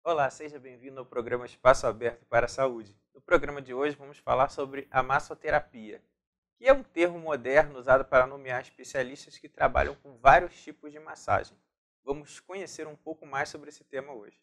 Olá, seja bem-vindo ao programa Espaço Aberto para a Saúde. No programa de hoje vamos falar sobre a massoterapia, que é um termo moderno usado para nomear especialistas que trabalham com vários tipos de massagem. Vamos conhecer um pouco mais sobre esse tema hoje.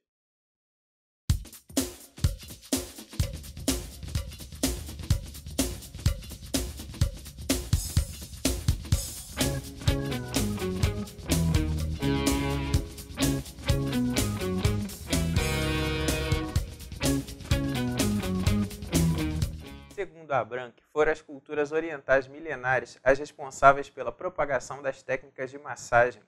Segundo Abrank, foram as culturas orientais milenares as responsáveis pela propagação das técnicas de massagem.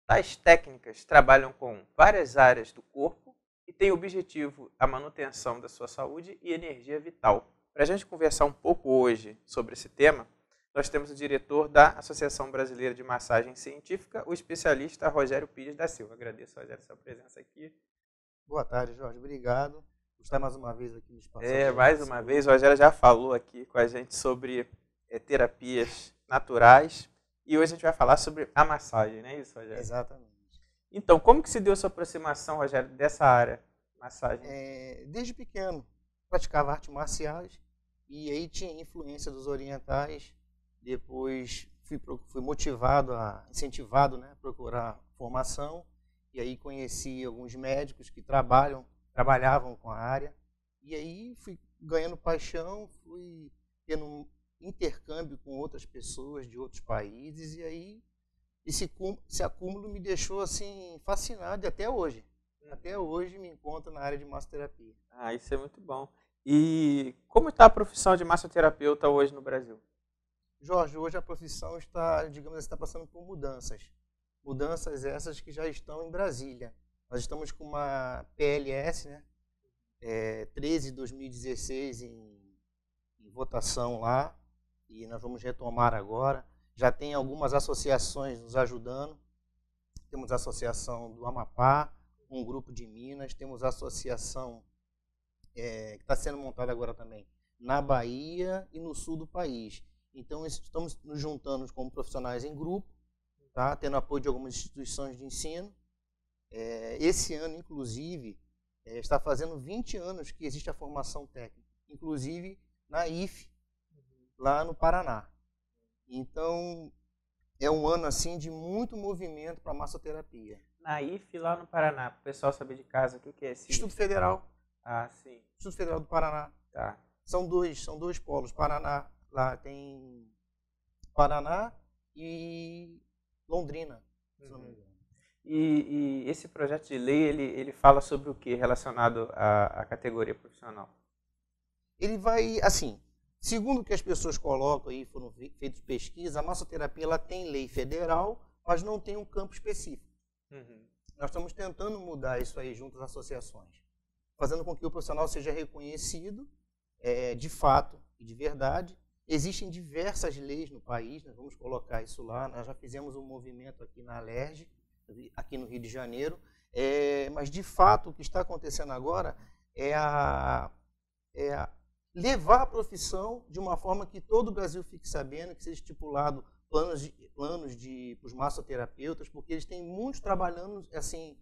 Tais técnicas trabalham com várias áreas do corpo e têm o objetivo a manutenção da sua saúde e energia vital. Para a gente conversar um pouco hoje sobre esse tema, nós temos o diretor da Associação Brasileira de Massagem Científica, o especialista Rogério Pires da Silva. Agradeço, Rogério, sua presença aqui. Boa tarde, Jorge. Obrigado por estar mais uma vez aqui no Espaço. Mais uma vez, o Rogério já falou aqui com a gente sobre terapias naturais e hoje a gente vai falar sobre a massagem, não é isso, Rogério? Exatamente. Então, como que se deu a sua aproximação, Rogério, dessa área, massagem? Desde pequeno, praticava artes marciais e aí tinha influência dos orientais. Depois fui motivado, incentivado, né, a procurar formação. E aí conheci alguns médicos que trabalhavam com a área. E aí fui ganhando paixão, fui tendo um intercâmbio com outras pessoas de outros países. E aí esse acúmulo me deixou assim fascinado e até hoje. Até hoje me encontro na área de massoterapia. Ah, isso é muito bom. E como está a profissão de massoterapeuta hoje no Brasil? Jorge, hoje a profissão está, digamos assim, está passando por mudanças. Mudanças essas que já estão em Brasília. Nós estamos com uma PLS, né? 13 de 2016 em votação lá, e nós vamos retomar agora. Já tem algumas associações nos ajudando. Temos a Associação do Amapá, um grupo de Minas, temos a associação que está sendo montada agora também na Bahia e no sul do país. Então, estamos nos juntando como profissionais em grupo, tá? Tendo apoio de algumas instituições de ensino. Esse ano, inclusive, está fazendo 20 anos que existe a formação técnica, inclusive na IFE, lá no Paraná. Então, é um ano assim de muito movimento para a massoterapia. Na IFE, lá no Paraná, para o pessoal saber de casa, o que é esse? Instituto Federal. Ah, sim. Instituto Federal do Paraná. Tá. São dois polos. Paraná, lá tem Paraná e Londrina, se não me engano. E esse projeto de lei, ele fala sobre o que relacionado à categoria profissional? Ele vai, assim, segundo o que as pessoas colocam aí, foram feitas pesquisas, a massoterapia ela tem lei federal, mas não tem um campo específico. Nós estamos tentando mudar isso aí junto às associações, fazendo com que o profissional seja reconhecido de fato e de verdade. Existem diversas leis no país, nós vamos colocar isso lá, nós já fizemos um movimento aqui na Alerj, aqui no Rio de Janeiro, mas de fato o que está acontecendo agora é levar a profissão de uma forma que todo o Brasil fique sabendo, que seja estipulado planos para os massoterapeutas, porque eles têm muitos trabalhando assim,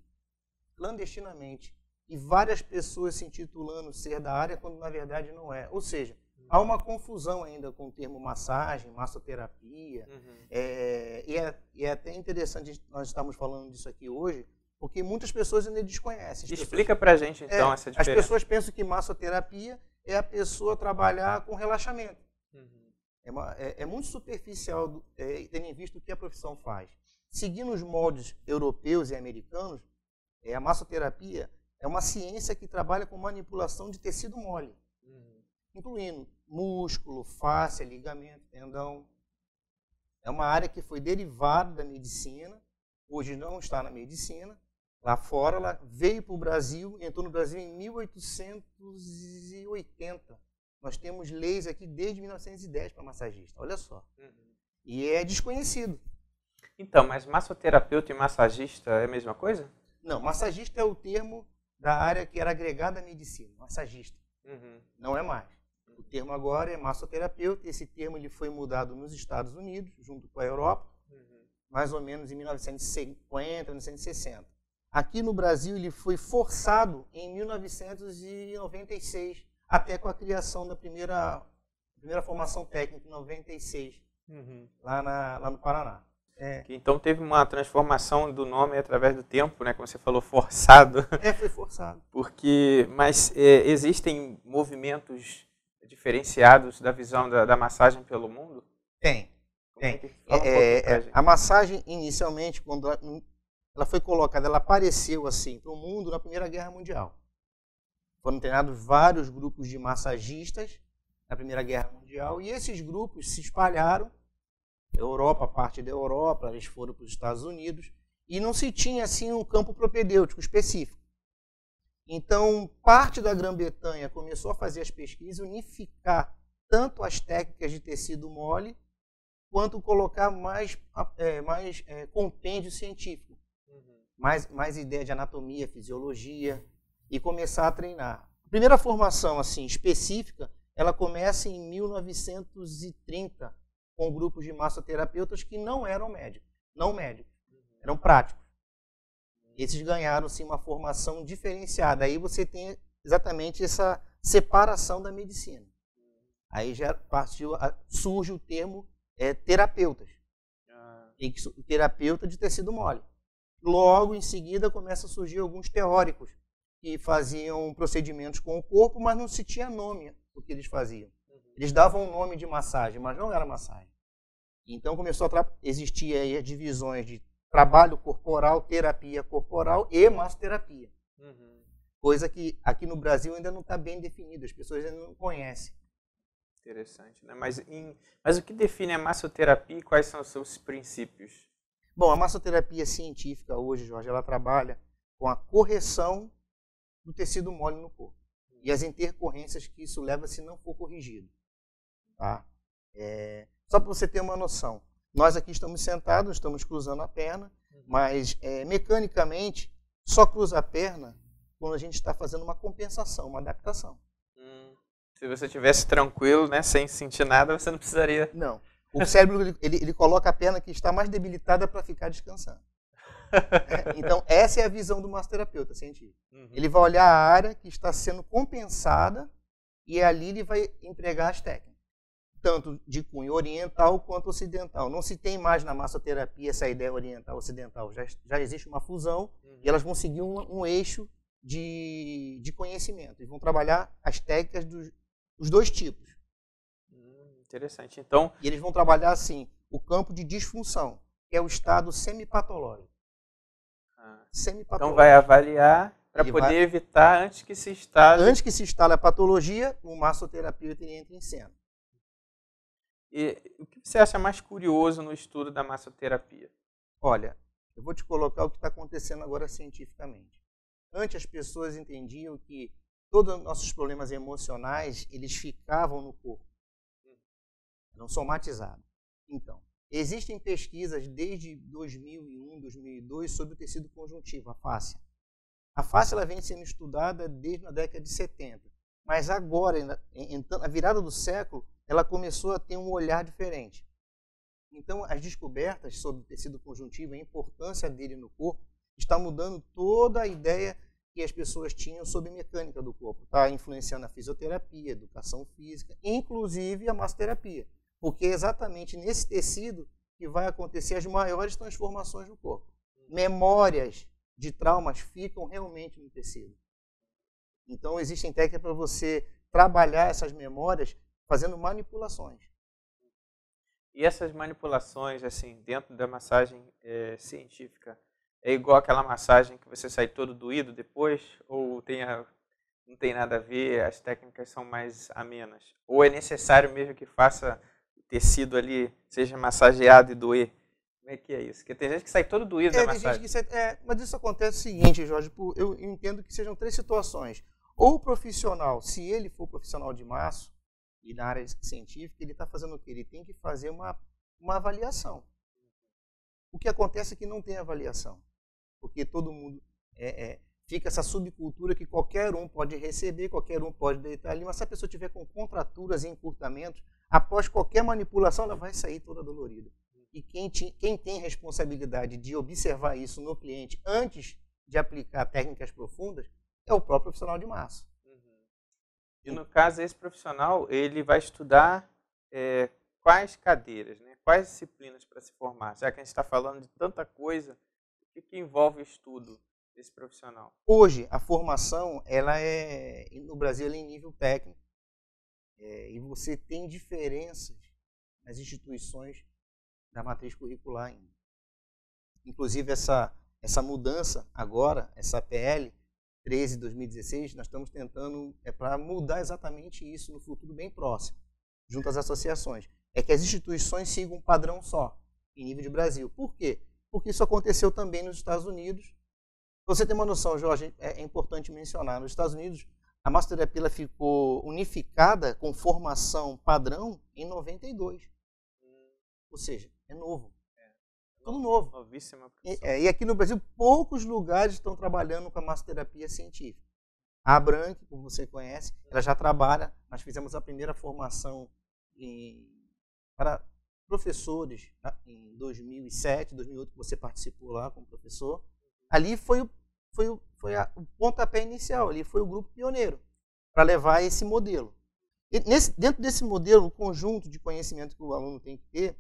clandestinamente, e várias pessoas se intitulando ser da área, quando na verdade não é. Ou seja, há uma confusão ainda com o termo massagem, massoterapia, e é até interessante nós estamos falando disso aqui hoje, porque muitas pessoas ainda desconhecem. Explica pra gente então essa diferença. As pessoas pensam que massoterapia é a pessoa trabalhar com relaxamento. É muito superficial, tendo em vista o que a profissão faz. Seguindo os moldes europeus e americanos, a massoterapia é uma ciência que trabalha com manipulação de tecido mole, incluindo músculo, fáscia, ligamento, tendão. É uma área que foi derivada da medicina, hoje não está na medicina. Lá fora, ela veio para o Brasil, entrou no Brasil em 1880. Nós temos leis aqui desde 1910 para massagista, olha só. E é desconhecido. Então, mas massoterapeuta e massagista é a mesma coisa? Não, massagista é o termo da área que era agregada à medicina, massagista. Não é mais. O termo agora é massoterapeuta. Esse termo ele foi mudado nos Estados Unidos, junto com a Europa, mais ou menos em 1950, 1960. Aqui no Brasil, ele foi forçado em 1996, até com a criação da primeira formação técnica, em 96, lá no Paraná. Então teve uma transformação do nome através do tempo, né? Como você falou, forçado. Foi forçado. Mas existem movimentos diferenciados da visão da massagem pelo mundo? Tem. A massagem, inicialmente, quando ela foi colocada, ela apareceu assim para o mundo na Primeira Guerra Mundial. Foram treinados vários grupos de massagistas na Primeira Guerra Mundial e esses grupos se espalharam. Europa, parte da Europa, eles foram para os Estados Unidos e não se tinha assim um campo propedêutico específico. Então, parte da Grã-Bretanha começou a fazer as pesquisas, unificar tanto as técnicas de tecido mole, quanto colocar mais compêndio científico, mais ideia de anatomia, fisiologia, e começar a treinar. A primeira formação assim específica, ela começa em 1930, com grupos de massoterapeutas que não eram médicos, eram práticos. Esses ganharam sim uma formação diferenciada. Aí você tem exatamente essa separação da medicina. Aí já surge o termo terapeutas. Terapeuta de tecido mole. Logo em seguida começa a surgir alguns teóricos que faziam procedimentos com o corpo, mas não se tinha nome do que eles faziam. Eles davam um nome de massagem, mas não era massagem. Então começou a existir aí as divisões de trabalho corporal, terapia corporal e massoterapia. Coisa que aqui no Brasil ainda não está bem definida, as pessoas ainda não conhecem. Interessante, né? Mas o que define a massoterapia e quais são os seus princípios? Bom, a massoterapia científica hoje, Jorge, ela trabalha com a correção do tecido mole no corpo e as intercorrências que isso leva se não for corrigido. Tá? Só para você ter uma noção, nós aqui estamos sentados, estamos cruzando a perna, mas mecanicamente só cruza a perna quando a gente está fazendo uma compensação, uma adaptação. Se você estivesse tranquilo, né, sem sentir nada, você não precisaria... Não. O cérebro ele coloca a perna que está mais debilitada para ficar descansando. Então, essa é a visão do massoterapeuta científico. Ele vai olhar a área que está sendo compensada e ali ele vai empregar as técnicas, tanto de cunho oriental quanto ocidental. Não se tem mais na massoterapia essa ideia oriental-ocidental. Já existe uma fusão e elas vão seguir um eixo de conhecimento. Eles vão trabalhar as técnicas dos dois tipos. Interessante. Então, e eles vão trabalhar assim, o campo de disfunção, que é o estado semipatológico. Então vai avaliar para poder evitar antes que se instale... Antes que se instale a patologia, o massoterapeuta entra em cena. E o que você acha mais curioso no estudo da massoterapia? Olha, eu vou te colocar o que está acontecendo agora cientificamente. Antes as pessoas entendiam que todos os nossos problemas emocionais, eles ficavam no corpo. Eram somatizados. Então, existem pesquisas desde 2001, 2002 sobre o tecido conjuntivo, a fáscia. A fáscia ela vem sendo estudada desde a década de 70. Mas agora, na virada do século, ela começou a ter um olhar diferente. Então, as descobertas sobre o tecido conjuntivo, a importância dele no corpo, está mudando toda a ideia que as pessoas tinham sobre a mecânica do corpo. Está influenciando a fisioterapia, a educação física, inclusive a massoterapia. Porque é exatamente nesse tecido que vai acontecer as maiores transformações no corpo. Memórias de traumas ficam realmente no tecido. Então, existem técnicas para você trabalhar essas memórias fazendo manipulações. E essas manipulações, assim, dentro da massagem científica, é igual aquela massagem que você sai todo doído depois? Ou não tem nada a ver, as técnicas são mais amenas? Ou é necessário mesmo que faça o tecido ali, seja massageado e doer? Como é que é isso? Porque tem gente que sai todo doído da massagem. Mas isso acontece o seguinte, Jorge, eu entendo que sejam três situações. Ou o profissional, se ele for profissional de masso, e na área científica, ele está fazendo o quê? Ele tem que fazer uma avaliação. O que acontece é que não tem avaliação. Porque todo mundo fica essa subcultura que qualquer um pode receber, qualquer um pode deitar ali, mas se a pessoa tiver com contraturas e encurtamentos, após qualquer manipulação, ela vai sair toda dolorida. E quem tem responsabilidade de observar isso no cliente antes de aplicar técnicas profundas é o próprio profissional de massa. Uhum. E no caso, esse profissional, ele vai estudar quais cadeiras, né? Quais disciplinas para se formar? Já que a gente está falando de tanta coisa, o que envolve o estudo desse profissional? Hoje, a formação, no Brasil, ela é em nível técnico, e você tem diferenças nas instituições da matriz curricular ainda. Inclusive, essa mudança agora, essa PL 13/2016, nós estamos tentando para mudar exatamente isso no futuro bem próximo, junto às associações. É que as instituições sigam um padrão só, em nível de Brasil. Por quê? Porque isso aconteceu também nos Estados Unidos. Pra você ter uma noção, Jorge, é importante mencionar, nos Estados Unidos, a massoterapia ela ficou unificada com formação padrão em 92. Ou seja, é novo. Tudo novo. Novíssima. E aqui no Brasil, poucos lugares estão trabalhando com a massoterapia científica. A Abranc, como você conhece, ela já trabalha. Nós fizemos a primeira formação para professores em 2007, 2008, que você participou lá como professor. Ali foi o pontapé inicial, ali foi o grupo pioneiro para levar esse modelo. E dentro desse modelo, o conjunto de conhecimento que o aluno tem que ter,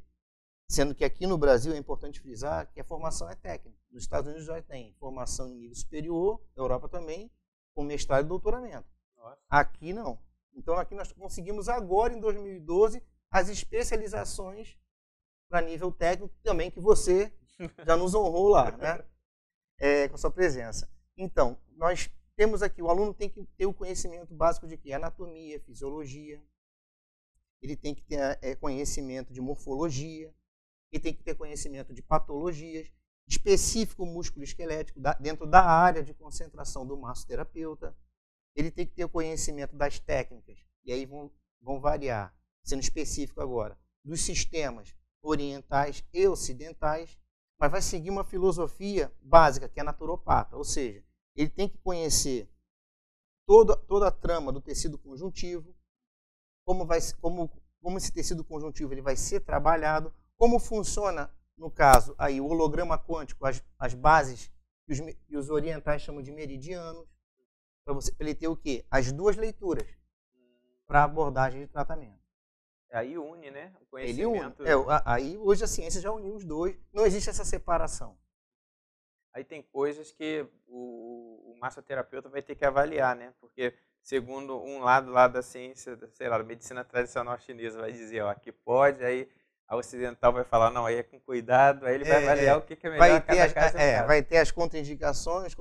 sendo que aqui no Brasil é importante frisar que a formação é técnica. Nos Estados Unidos já tem formação em nível superior, na Europa também, com mestrado e doutoramento. Nossa. Aqui não. Então aqui nós conseguimos agora, em 2012, as especializações para nível técnico também, que você já nos honrou lá, né? Com a sua presença. Então, nós temos aqui, o aluno tem que ter o conhecimento básico de quê? Anatomia, fisiologia, ele tem que ter conhecimento de morfologia, ele tem que ter conhecimento de patologias, específico músculo-esquelético, dentro da área de concentração do massoterapeuta. Ele tem que ter o conhecimento das técnicas, e aí vão variar, sendo específico agora, dos sistemas orientais e ocidentais, mas vai seguir uma filosofia básica, que é naturopata, ou seja, ele tem que conhecer toda a trama do tecido conjuntivo, como esse tecido conjuntivo ele vai ser trabalhado, como funciona, no caso, aí, o holograma quântico, as bases que os orientais chamam de meridianos, para ele ter o quê? As duas leituras para abordagem de tratamento. Aí une, né? O conhecimento. Ele une. Aí hoje a ciência já uniu os dois, não existe essa separação. Aí tem coisas que o massoterapeuta vai ter que avaliar, né? Porque segundo um lado lá da ciência, sei lá, da medicina tradicional chinesa vai dizer, ó, que pode, aí a ocidental vai falar, não, aí é com cuidado, aí ele vai avaliar o que é melhor a cada caso. Vai ter as contraindicações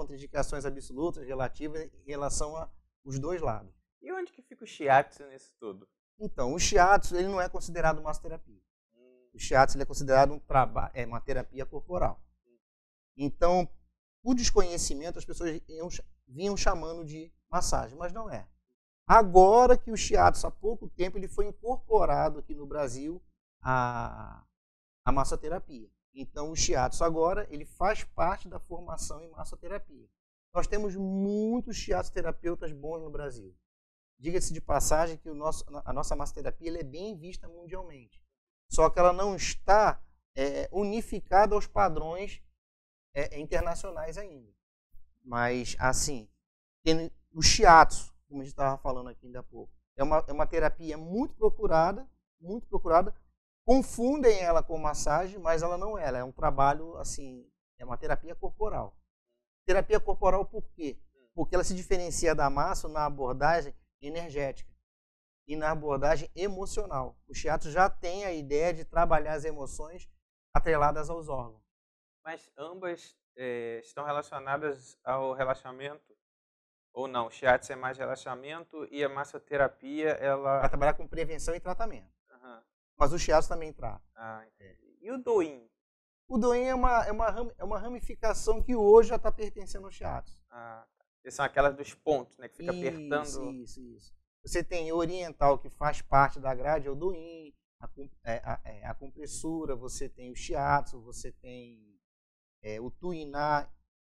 absolutas, relativas, em relação aos dois lados. E onde que fica o shiatsu nisso tudo? Então, o shiatsu ele não é considerado massoterapia. O shiatsu ele é considerado uma terapia corporal. Então, por desconhecimento, as pessoas vinham chamando de massagem, mas não é. Agora que o shiatsu, há pouco tempo, ele foi incorporado aqui no Brasil à massoterapia. Então, o shiatsu agora ele faz parte da formação em massoterapia. Nós temos muitos shiatsu terapeutas bons no Brasil. Diga-se de passagem que a nossa massoterapia ela é bem vista mundialmente. Só que ela não está unificada aos padrões internacionais ainda. Mas, assim, o shiatsu, como a gente estava falando aqui ainda há pouco, é uma terapia muito procurada, confundem ela com massagem, mas ela não é. Ela é um trabalho, assim, é uma terapia corporal. Terapia corporal por quê? Porque ela se diferencia da massa na abordagem energética e na abordagem emocional. O shiatsu já tem a ideia de trabalhar as emoções atreladas aos órgãos. Mas ambas estão relacionadas ao relaxamento? Ou não? O shiatsu é mais relaxamento e a massoterapia, ela... Vai trabalhar com prevenção e tratamento. Uhum. Mas o shiatsu também trata. E o doin? O doin é uma ramificação que hoje já está pertencendo ao shiatsu. Que são aquelas dos pontos, né? Que fica apertando... Isso. Você tem o oriental, que faz parte da grade, é o doin, a compressura, você tem o shiatsu, você tem o tuiná,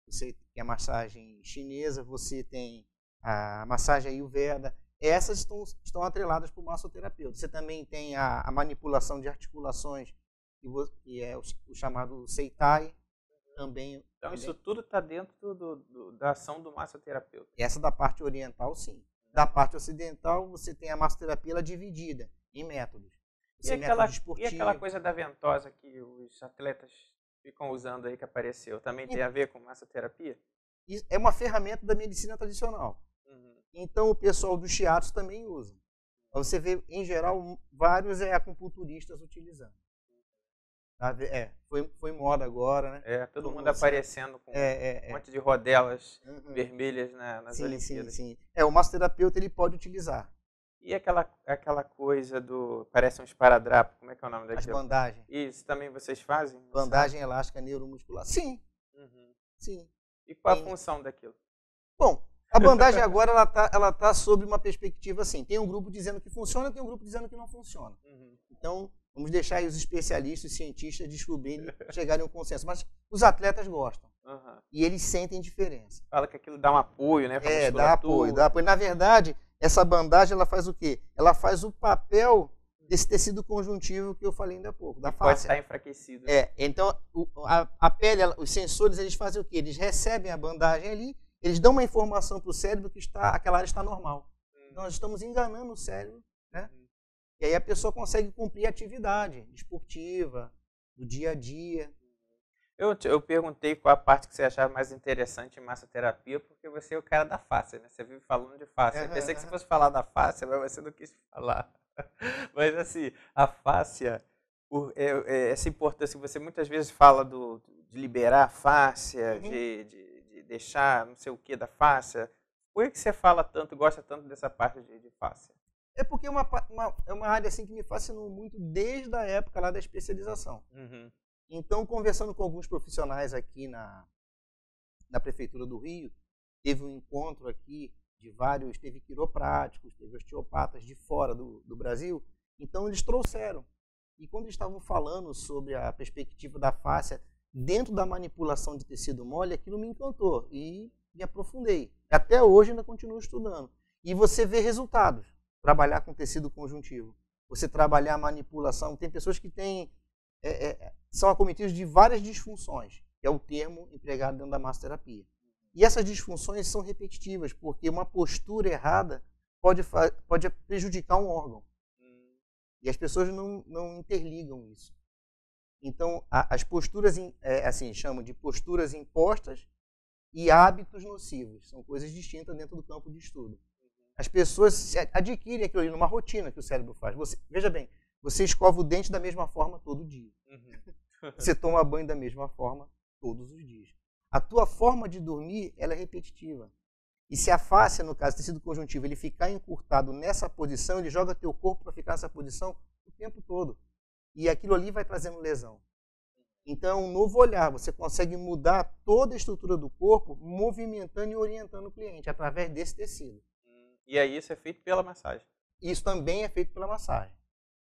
você tem a massagem chinesa, você tem a massagem ayurveda. Essas estão atreladas para o massoterapeuta. Você também tem a manipulação de articulações, que é o chamado Seitai. também. Então, isso tudo está dentro da ação do massoterapeuta. Essa da parte oriental, sim. Da parte ocidental, você tem a massoterapia ela dividida em métodos. E aquela coisa da ventosa que os atletas ficam usando aí, que apareceu, também tem a ver com massoterapia? É uma ferramenta da medicina tradicional. Então, o pessoal do shiatsu também usa. Você vê, em geral, vários acupunturistas utilizando. Foi moda agora, né? Todo mundo aparecendo com um monte de rodelas vermelhas nas Olimpíadas. Sim. O massoterapeuta ele pode utilizar. E aquela coisa parece um esparadrapo, como é que é o nome daquilo? As bandagens. Isso também vocês fazem? Bandagem elástica neuromuscular. Sim. Sim. E qual a função daquilo? Bom, a bandagem agora ela tá sob uma perspectiva assim. Tem um grupo dizendo que funciona, tem um grupo dizendo que não funciona. Então, vamos deixar aí os especialistas, os cientistas descobrirem, chegarem a um consenso. Mas os atletas gostam. E eles sentem diferença. Fala que aquilo dá um apoio, né? Dá apoio. Na verdade, essa bandagem ela faz o quê? Ela faz o papel desse tecido conjuntivo que eu falei ainda há pouco, da face. Pode estar enfraquecido. Então, a pele, os sensores, eles fazem o quê? Eles recebem a bandagem ali, eles dão uma informação para o cérebro que aquela área está normal. Então, nós estamos enganando o cérebro, né? E aí a pessoa consegue cumprir a atividade esportiva, do dia a dia. Eu perguntei qual a parte que você achava mais interessante em massoterapia, porque você é o cara da face, né? Você vive falando de face. Eu pensei que você fosse falar da face, mas você não quis falar. Mas assim, a fáscia, essa importância que você muitas vezes fala de liberar a fáscia, de deixar não sei o que da fáscia. Por que você fala tanto, gosta tanto dessa parte de fáscia? É porque é uma área assim que me fascinou muito desde a época lá da especialização. Então, conversando com alguns profissionais aqui na Prefeitura do Rio, teve um encontro aqui teve quiropráticos, teve osteopatas de fora do Brasil, então eles trouxeram. E quando eles estavam falando sobre a perspectiva da fáscia dentro da manipulação de tecido mole, aquilo me encantou e me aprofundei. Até hoje ainda continuo estudando. E você vê resultados, trabalhar com tecido conjuntivo. Você trabalhar a manipulação, tem pessoas que são acometidas de várias disfunções, que é o termo empregado dentro da massoterapia. E essas disfunções são repetitivas, porque uma postura errada pode prejudicar um órgão. E as pessoas não interligam isso. Então, as posturas, assim, chamam de posturas impostas e hábitos nocivos. São coisas distintas dentro do campo de estudo. As pessoas adquirem aquilo ali numa rotina que o cérebro faz. Veja bem, você escova o dente da mesma forma todo dia. Você toma banho da mesma forma todos os dias. A tua forma de dormir, ela é repetitiva. E se a fáscia, no caso, tecido conjuntivo, ele ficar encurtado nessa posição, ele joga teu corpo para ficar nessa posição o tempo todo. E aquilo ali vai trazendo lesão. Então, é um novo olhar. Você consegue mudar toda a estrutura do corpo, movimentando e orientando o cliente através desse tecido. E aí isso é feito pela massagem? Isso também é feito pela massagem.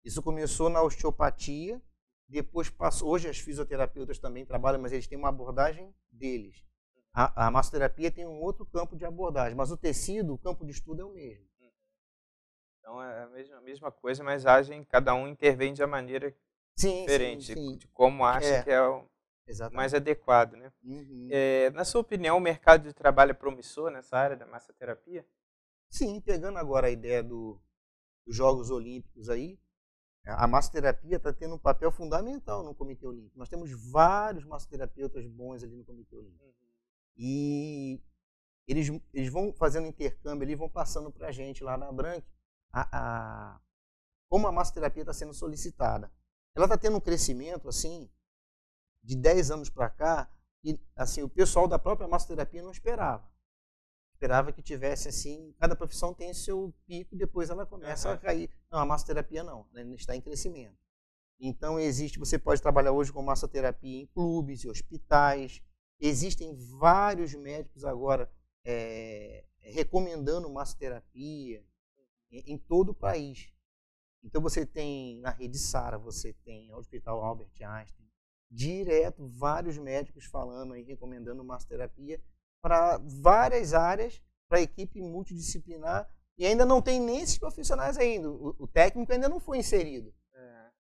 Isso começou na osteopatia, depois passou. Hoje as fisioterapeutas também trabalham, mas eles têm uma abordagem deles. A massoterapia tem um outro campo de abordagem, mas o tecido, o campo de estudo é o mesmo. Então é a mesma coisa, mas cada um intervém de uma maneira diferente, de como acha que é o mais adequado, né? Na sua opinião, o mercado de trabalho é promissor nessa área da massoterapia? Sim, pegando agora a ideia dos Jogos Olímpicos aí, a massoterapia está tendo um papel fundamental no Comitê Olímpico. Nós temos vários massoterapeutas bons ali no Comitê Olímpico. E eles vão fazendo intercâmbio, eles vão passando para a gente lá na Abranq como a massoterapia está sendo solicitada. Ela está tendo um crescimento assim de 10 anos para cá, e assim, o pessoal da própria massoterapia não esperava. Esperava que tivesse assim, cada profissão tem seu pico e depois ela começa a cair. Não, a massoterapia não, ela está em crescimento. Então você pode trabalhar hoje com massoterapia em clubes e hospitais. Existem vários médicos agora recomendando massoterapia em todo o país. Então você tem na Rede Sara, você tem o Hospital Albert Einstein, direto vários médicos falando e recomendando massoterapia para várias áreas, para a equipe multidisciplinar, e ainda não tem nem esses profissionais ainda. O técnico ainda não foi inserido.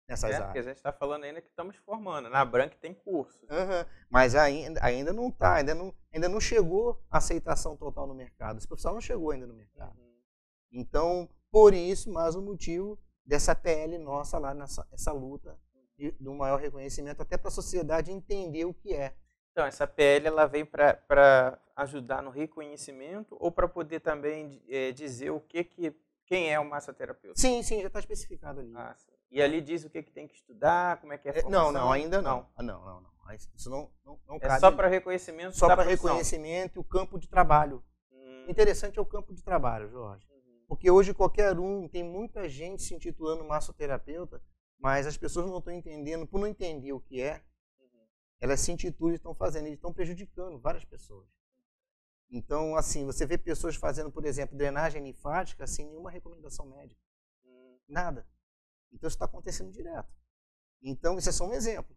nessas Porque a áreas. gente está falando ainda que estamos formando. Na Branc tem cursos. Aham. Mas ainda não está, ainda não chegou a aceitação total no mercado. Esse profissional não chegou ainda no mercado. Então, por isso, mais um motivo dessa PL nossa lá, essa luta do maior reconhecimento, até para a sociedade entender o que é. Então, essa PL ela vem para ajudar no reconhecimento ou para poder também dizer quem é o massoterapeuta? Sim, já está especificado ali. Ah, sim. E ali diz o que tem que estudar, como é que é a formação? Não, ainda não. Não. Isso não É cabe. só para reconhecimento Só da para profissão. reconhecimento e o campo de trabalho. Interessante é o campo de trabalho, Jorge. Porque hoje qualquer tem muita gente se intitulando massoterapeuta, mas as pessoas não estão entendendo, por não entender o que é, elas se intitulam e estão fazendo, eles estão prejudicando várias pessoas. Então, assim, você vê pessoas fazendo, por exemplo, drenagem linfática sem nenhuma recomendação médica. Nada. Então, isso está acontecendo direto. Então, isso é só um exemplo.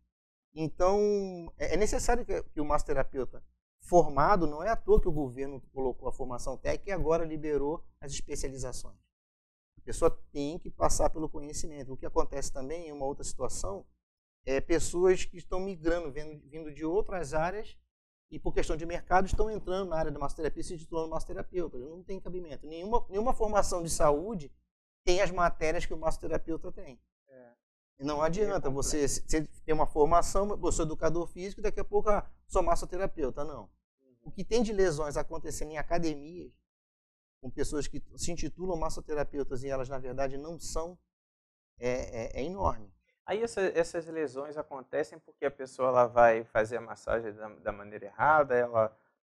Então, é necessário que o massoterapeuta formado, não é à toa que o governo colocou a formação técnica e agora liberou as especializações. A pessoa tem que passar pelo conhecimento. O que acontece também, em uma outra situação, é pessoas que estão migrando, vindo de outras áreas e por questão de mercado estão entrando na área da massoterapia e se titulando massoterapeuta. Não tem cabimento. Nenhuma formação de saúde tem as matérias que o massoterapeuta tem. Não adianta você ter uma formação, eu sou educador físico, daqui a pouco sou massoterapeuta. Não. O que tem de lesões acontecendo em academias, com pessoas que se intitulam massoterapeutas e elas, na verdade, não são, é enorme. Aí essas lesões acontecem porque a pessoa ela vai fazer a massagem da maneira errada,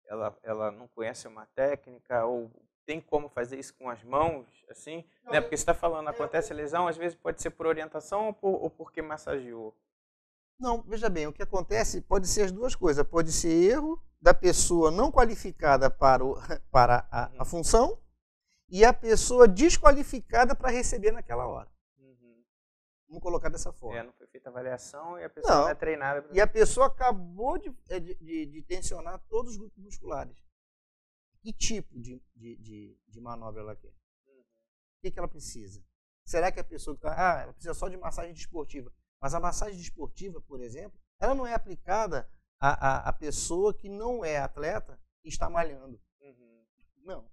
ela não conhece uma técnica, ou tem como fazer isso com as mãos, assim? Não, né? Porque você está falando, acontece a lesão, às vezes pode ser por orientação ou porque massageou. Não, veja bem, o que acontece pode ser as duas coisas. Pode ser erro da pessoa não qualificada para a função e a pessoa desqualificada para receber naquela hora. Vamos colocar dessa forma. Não foi feita avaliação e a pessoa não é treinada. E a pessoa acabou de tensionar todos os grupos musculares. Que tipo de manobra ela quer? O que ela precisa? Será que a pessoa ela precisa só de massagem desportiva? Mas a massagem desportiva, por exemplo, ela não é aplicada à pessoa que não é atleta e está malhando. Não.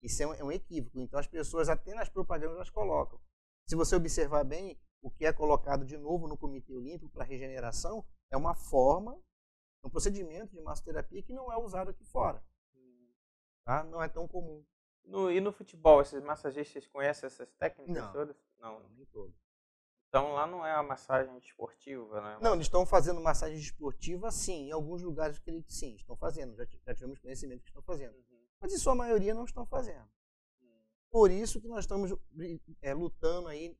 Isso é um equívoco. Então as pessoas, até nas propagandas, elas colocam. Se você observar bem, o que é colocado de novo no Comitê Olímpico para regeneração é uma forma, um procedimento de massoterapia que não é usado aqui fora. Tá? Não é tão comum. E no futebol, esses massagistas conhecem essas técnicas todas? Não, nem todos. Então lá não é a massagem esportiva, né? Não, eles estão fazendo massagem esportiva, sim. Em alguns lugares eu creio que sim, estão fazendo. Já tivemos conhecimento que estão fazendo. Mas em sua maioria não estão fazendo. Por isso que nós estamos lutando aí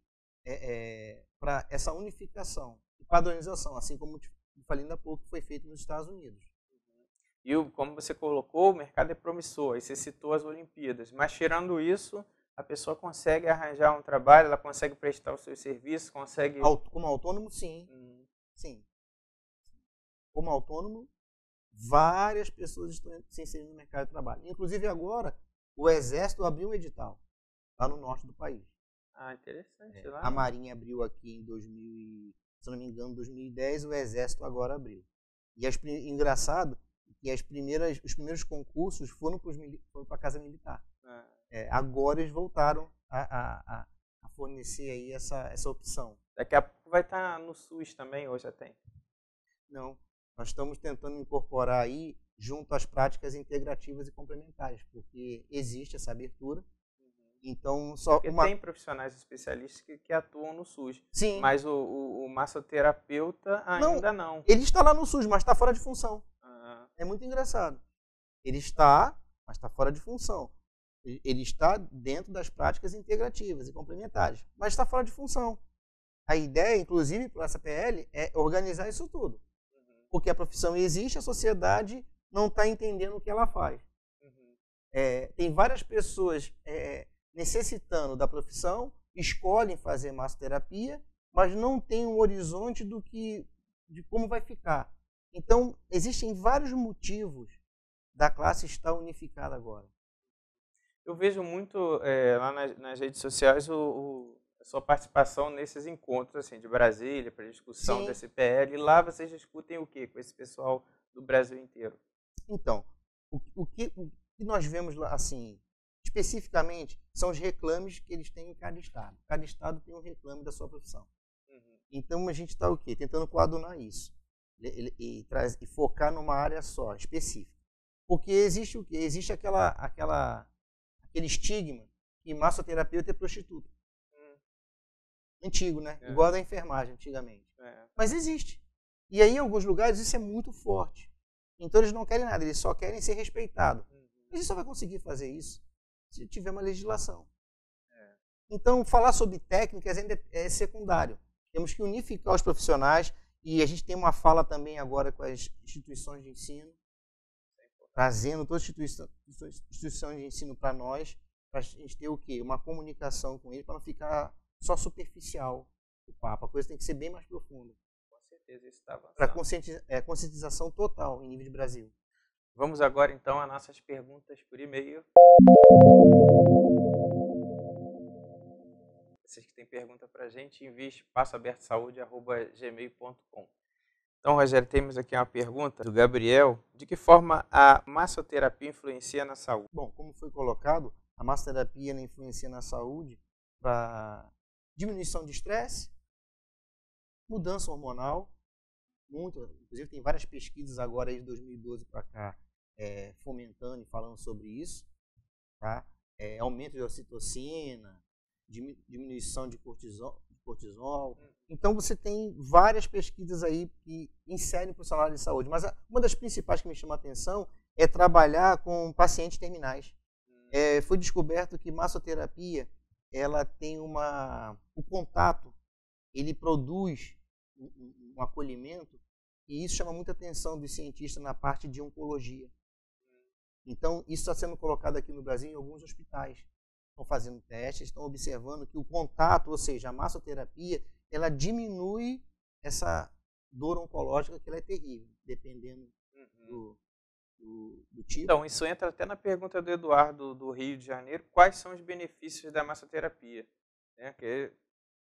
para essa unificação e padronização, assim como eu falei ainda há pouco, que foi feito nos Estados Unidos. E como você colocou, o mercado é promissor. Aí você citou as Olimpíadas. Mas tirando isso, a pessoa consegue arranjar um trabalho, ela consegue prestar os seus serviços, consegue... Como autônomo, sim. Sim. Como autônomo, várias pessoas estão se inserindo no mercado de trabalho. Inclusive agora, o Exército abriu um edital lá no norte do país. Interessante. Lá. A Marinha abriu aqui em 2000, se não me engano, 2010, o Exército agora abriu. E engraçado que os primeiros concursos foram para a Casa Militar. Agora eles voltaram a fornecer aí essa opção. Daqui a pouco vai estar no SUS também, ou já tem? Não, nós estamos tentando incorporar aí junto às práticas integrativas e complementares, porque existe essa abertura. Então, tem profissionais especialistas que atuam no SUS. Sim. Mas o massoterapeuta ainda não. Ele está lá no SUS, mas está fora de função. É muito engraçado. Ele está, mas está fora de função. Ele está dentro das práticas integrativas e complementares, mas está fora de função. A ideia, inclusive, para essa PL, é organizar isso tudo. Porque a profissão existe, a sociedade não está entendendo o que ela faz. Tem várias pessoas necessitando da profissão, escolhem fazer massoterapia, mas não tem um horizonte de como vai ficar. Então, existem vários motivos da classe estar unificada agora. Eu vejo muito lá nas redes sociais a sua participação nesses encontros assim, de Brasília, para discussão Sim. desse PL. E lá vocês discutem o quê com esse pessoal do Brasil inteiro? Então, o que nós vemos lá, assim, especificamente, são os reclames que eles têm em cada estado. Cada estado tem um reclame da sua profissão. Então, a gente está o quê? Tentando coadunar isso e focar numa área só, específica. Porque existe o quê? Existe aquele estigma que massoterapeuta é prostituta. Antigo, né? Igual a da enfermagem, antigamente. Mas existe. E aí, em alguns lugares, isso é muito forte. Então, eles não querem nada, eles só querem ser respeitados. Mas eles só vai conseguir fazer isso se tiver uma legislação. Então, falar sobre técnicas ainda é secundário. Temos que unificar os profissionais e a gente tem uma fala também agora com as instituições de ensino, trazendo todas as instituições de ensino para nós, para a gente ter o quê? Uma comunicação com eles, para não ficar só superficial o papo. A coisa tem que ser bem mais profunda. Com certeza, isso está avançando. Para conscientização total em nível de Brasil. Vamos agora, então, às nossas perguntas por e-mail. Vocês que têm pergunta para a gente, envie espaçoabertosaude@gmail.com. Então, Rogério, temos aqui uma pergunta do Gabriel. De que forma a massoterapia influencia na saúde? Bom, como foi colocado, a massoterapia influencia na saúde para diminuição de estresse, mudança hormonal, inclusive tem várias pesquisas agora aí de 2012 para cá fomentando e falando sobre isso, tá? Aumento de ocitocina, diminuição de cortisol. Então você tem várias pesquisas aí que inserem o profissional de saúde, mas uma das principais que me chama a atenção é trabalhar com pacientes terminais. Foi descoberto que massoterapia, ela tem o contato, ele produz um acolhimento, e isso chama muita atenção dos cientistas na parte de oncologia. Então, isso está sendo colocado aqui no Brasil em alguns hospitais. Estão fazendo testes, estão observando que o contato, ou seja, a massoterapia, ela diminui essa dor oncológica, que ela é terrível, dependendo do tipo. Então, isso entra até na pergunta do Eduardo, do Rio de Janeiro. Quais são os benefícios da massoterapia? Que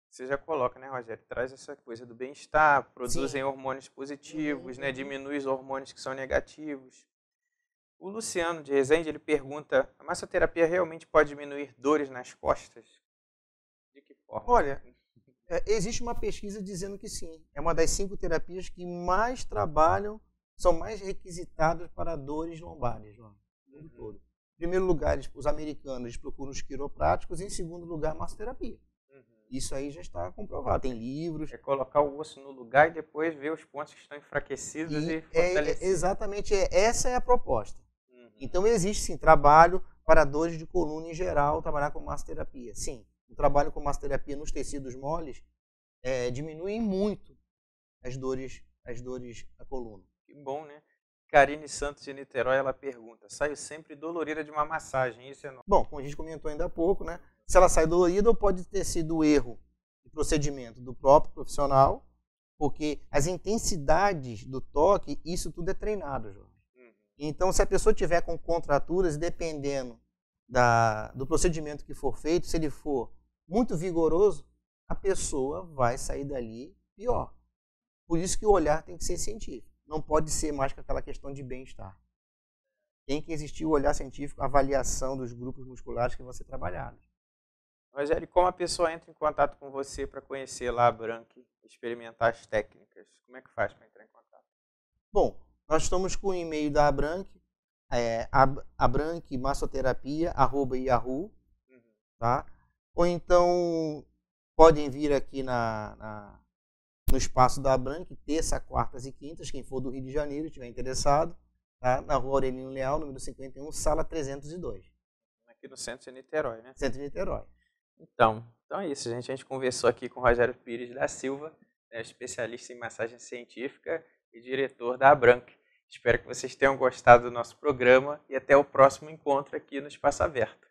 você já coloca, né, Rogério? Traz essa coisa do bem-estar, produzem hormônios positivos, né, diminui os hormônios que são negativos. O Luciano de Resende, ele pergunta, a massoterapia realmente pode diminuir dores nas costas? De que forma? Olha, existe uma pesquisa dizendo que sim. É uma das 5 terapias que mais trabalham, são mais requisitadas para dores lombares no mundo todo. Em primeiro lugar, os americanos procuram os quiropráticos, e em segundo lugar, a massoterapia. Isso aí já está comprovado, tem livros. É colocar o osso no lugar e depois ver os pontos que estão enfraquecidos e fortalecidos. Exatamente, essa é a proposta. Então existe sim trabalho para dores de coluna em geral, trabalhar com massoterapia. Sim, o trabalho com massoterapia nos tecidos moles diminui muito as dores da coluna. Que bom, né? Karine Santos de Niterói, ela pergunta, saio sempre dolorida de uma massagem, isso é normal? Bom, como a gente comentou ainda há pouco, né? Se ela sai dolorida, ou pode ter sido erro de procedimento do próprio profissional, porque as intensidades do toque, isso tudo é treinado, Jorge. Então, se a pessoa tiver com contraturas, dependendo do procedimento que for feito, se ele for muito vigoroso, a pessoa vai sair dali pior. Por isso que o olhar tem que ser científico. Não pode ser mais com aquela questão de bem-estar. Tem que existir o olhar científico, a avaliação dos grupos musculares que vão ser trabalhados. Rogério, como a pessoa entra em contato com você para conhecer lá a Brank, experimentar as técnicas? Como é que faz para entrar em contato? Bom, nós estamos com o e-mail da Abrank, abrankmassoterapia@yahoo, tá? Ou então podem vir aqui no espaço da Abrank, terça, quartas e quintas, quem for do Rio de Janeiro e estiver interessado, tá? Na rua Aurelino Leal, número 51, sala 302. Aqui no centro de Niterói, né? Centro de Niterói. Então é isso, gente. A gente conversou aqui com o Rogério Pires da Silva, especialista em massagem científica e diretor da Abrank. Espero que vocês tenham gostado do nosso programa e até o próximo encontro aqui no Espaço Aberto.